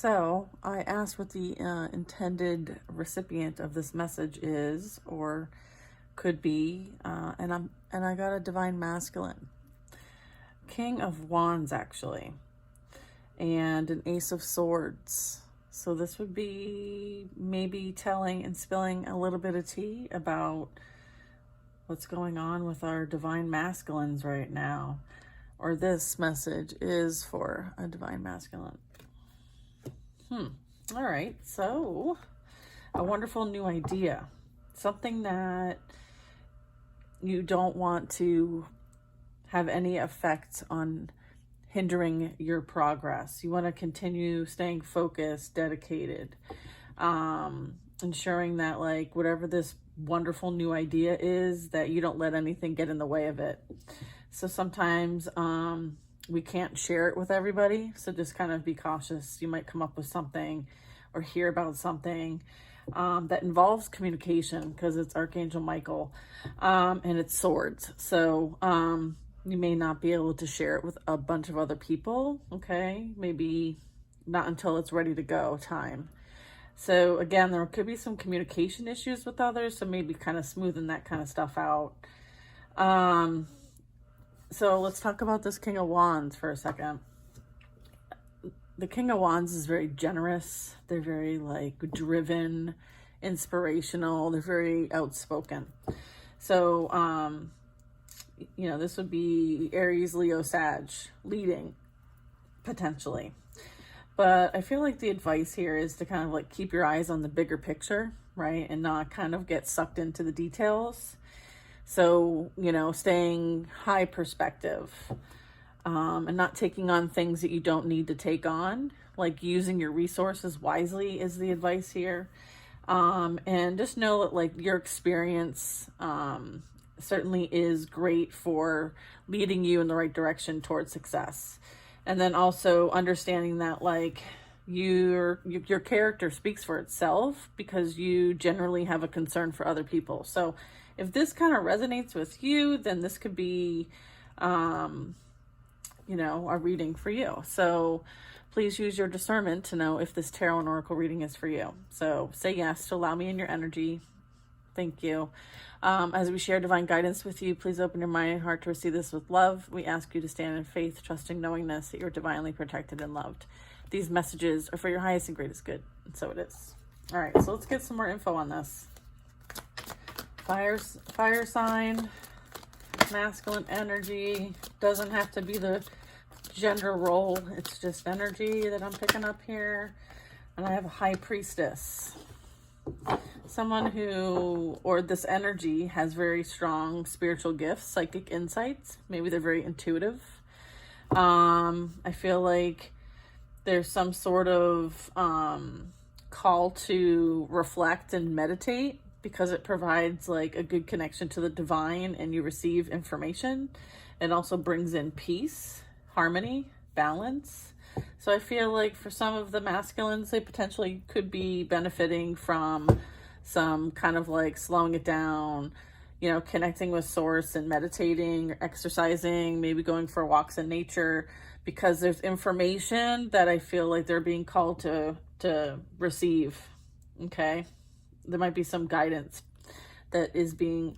So I asked what the intended recipient of this message is or could be, and I got a divine masculine, King of Wands actually, and an Ace of Swords. So this would be maybe telling and spilling a little bit of tea about what's going on with our divine masculines right now, or this message is for a divine masculine. All right, so a wonderful new idea, something that you don't want to have any effect on hindering your progress. You want to continue staying focused, dedicated, ensuring that like whatever this wonderful new idea is, that you don't let anything get in the way of it. So sometimes we can't share it with everybody, so just kind of be cautious. You might come up with something or hear about something that involves communication, because it's Archangel Michael and it's swords. So you may not be able to share it with a bunch of other people, okay? Maybe not until it's ready to go time. So again, there could be some communication issues with others, so maybe kind of smoothing that kind of stuff out. So let's talk about this King of Wands for a second. The King of Wands is very generous. They're very like driven, inspirational. They're very outspoken. So, you know, this would be Aries, Leo, Sag leading potentially. But I feel like the advice here is to kind of like keep your eyes on the bigger picture, right? And not kind of get sucked into the details. So, you know, staying high perspective and not taking on things that you don't need to take on, like using your resources wisely is the advice here. And just know that like your experience certainly is great for leading you in the right direction towards success. And then also understanding that like your character speaks for itself, because you generally have a concern for other people. So if this kind of resonates with you, then this could be, you know, a reading for you. So please use your discernment to know if this tarot and oracle reading is for you. So say yes to allow me in your energy. Thank you. As we share divine guidance with you, please open your mind and heart to receive this with love. We ask you to stand in faith, trusting, knowingness that you're divinely protected and loved. These messages are for your highest and greatest good. And so it is. All right, so let's get some more info on this. Fire sign, masculine energy. Doesn't have to be the gender role. It's just energy that I'm picking up here. And I have a high priestess. Someone who, or this energy, has very strong spiritual gifts, psychic insights. Maybe they're very intuitive. I feel like there's some sort of call to reflect and meditate, because it provides like a good connection to the divine and you receive information. It also brings in peace, harmony, balance. So I feel like for some of the masculines, they potentially could be benefiting from some kind of like slowing it down, you know, connecting with source and meditating or exercising, maybe going for walks in nature, because there's information that I feel like they're being called to receive. Okay. There might be some guidance that is being,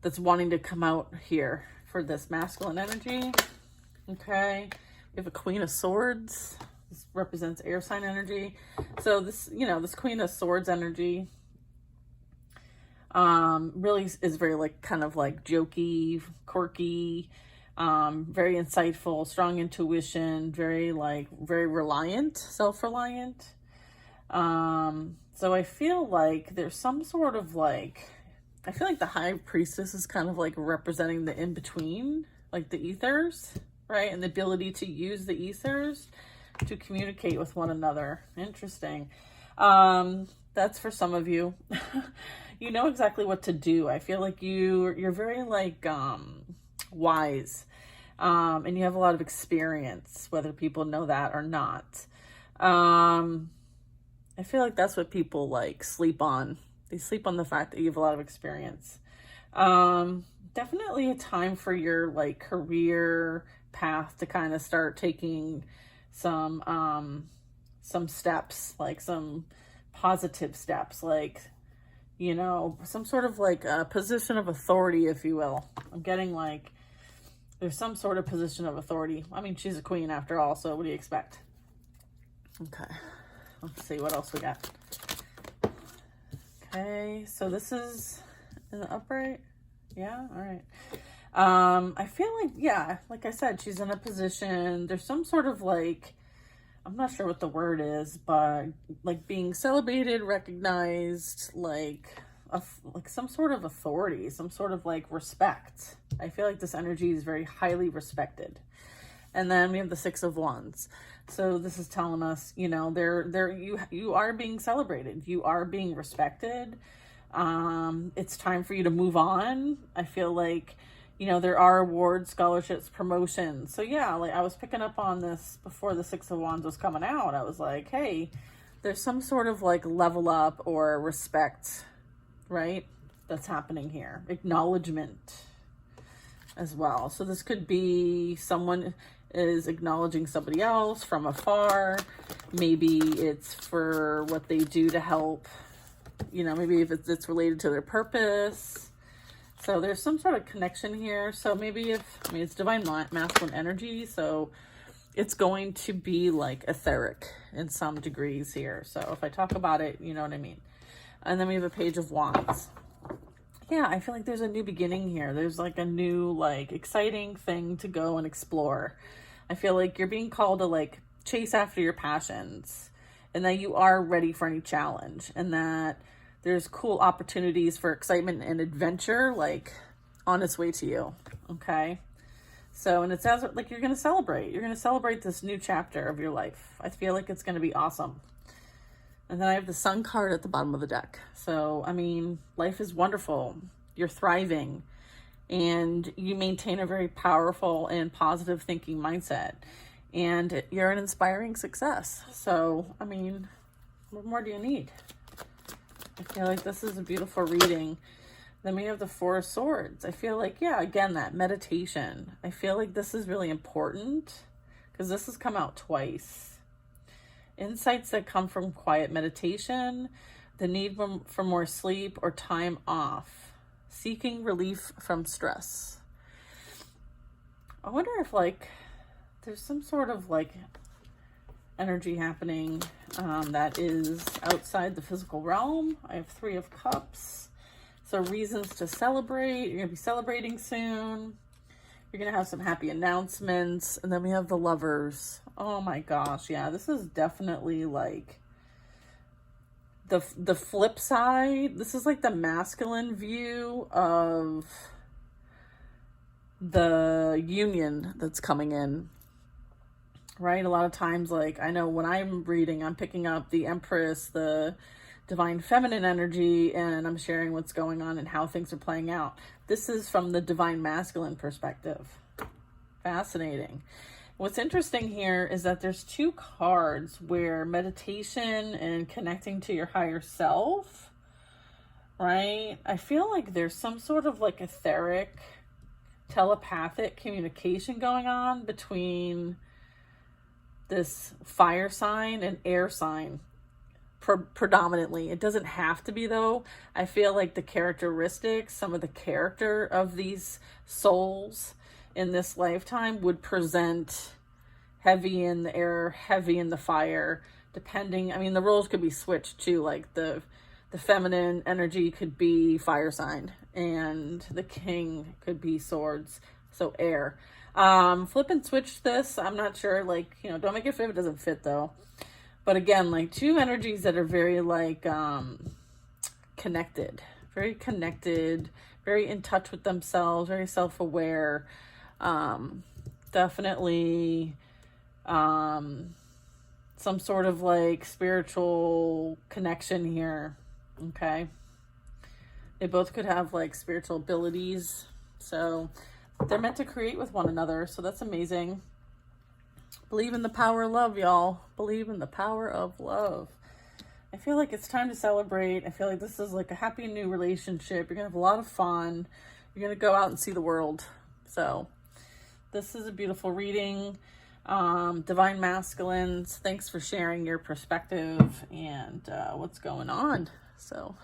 that's wanting to come out here for this masculine energy. Okay. We have a Queen of Swords. This represents air sign energy. So this, you know, this Queen of Swords energy really is very like kind of like jokey, quirky, very insightful, strong intuition, very reliant, self-reliant. So I feel like there's some sort of like, I feel like the high priestess is kind of like representing the in-between, like the ethers, right? And the ability to use the ethers to communicate with one another. Interesting. That's for some of you. You know exactly what to do. I feel like you're very like wise, and you have a lot of experience, whether people know that or not. I feel like that's what people like sleep on. They sleep on the fact that you have a lot of experience. Definitely a time for your like career path to kind of start taking some some steps, like some positive steps, like, you know, some sort of like a position of authority, if you will. I'm getting like there's some sort of position of authority. I mean, she's a queen after all, so what do you expect? Okay, let's see what else we got. Okay, so this is in the upright. Yeah, all right. I feel like, yeah, like I said, she's in a position, there's some sort of like, I'm not sure what the word is, but like being celebrated, recognized, like some sort of authority, some sort of like respect. I feel like this energy is very highly respected. And then we have the Six of Wands. So this is telling us, you know, you are being celebrated. You are being respected. It's time for you to move on. I feel like, you know, there are awards, scholarships, promotions. So yeah, like I was picking up on this before the Six of Wands was coming out. I was like, hey, there's some sort of like level up or respect, right? That's happening here. Acknowledgement as well. So this could be someone is acknowledging somebody else from afar. Maybe it's for what they do to help, you know, maybe if it's related to their purpose. So there's some sort of connection here. So maybe I mean, it's divine masculine energy. So it's going to be like etheric in some degrees here. So if I talk about it, you know what I mean? And then we have a Page of Wands. Yeah, I feel like there's a new beginning here. There's like a new, like, exciting thing to go and explore. I feel like you're being called to like chase after your passions, and that you are ready for any challenge, and that there's cool opportunities for excitement and adventure, like on its way to you. Okay. So, and it sounds like you're going to celebrate. You're going to celebrate this new chapter of your life. I feel like it's going to be awesome. And then I have the Sun card at the bottom of the deck. So, I mean, life is wonderful. You're thriving. And you maintain a very powerful and positive thinking mindset. And you're an inspiring success. So, I mean, what more do you need? I feel like this is a beautiful reading. Then we have the Four of Swords. I feel like, yeah, again, that meditation. I feel like this is really important because this has come out twice. Insights that come from quiet meditation, the need for more sleep or time off, seeking relief from stress. I wonder if like there's some sort of like energy happening that is outside the physical realm. I have Three of Cups. So reasons to celebrate. You're going to be celebrating soon. You're going to have some happy announcements. And then we have the Lovers. Oh my gosh. Yeah, this is definitely like the flip side. This is like the masculine view of the union that's coming in. Right? A lot of times, like, I know when I'm reading, I'm picking up the Empress, the divine feminine energy, and I'm sharing what's going on and how things are playing out. This is from the divine masculine perspective. Fascinating. What's interesting here is that there's two cards where meditation and connecting to your higher self, right? I feel like there's some sort of like etheric, telepathic communication going on between this fire sign and air sign. Predominantly. It doesn't have to be though. I feel like the characteristics, some of the character of these souls in this lifetime would present heavy in the air, heavy in the fire, depending. I mean, the roles could be switched too. Like the feminine energy could be fire sign and the king could be swords, so air. Flip and switch this. I'm not sure, like, you know, don't make it fit if it doesn't fit though. But again, like two energies that are very like connected, very in touch with themselves, very self-aware. Definitely some sort of like spiritual connection here. Okay. They both could have like spiritual abilities. So they're meant to create with one another. So that's amazing. Believe in the power of love, y'all. Believe in the power of love. I feel like it's time to celebrate. I feel like this is like a happy new relationship. You're going to have a lot of fun. You're going to go out and see the world. So this is a beautiful reading. Divine Masculines, thanks for sharing your perspective and what's going on. So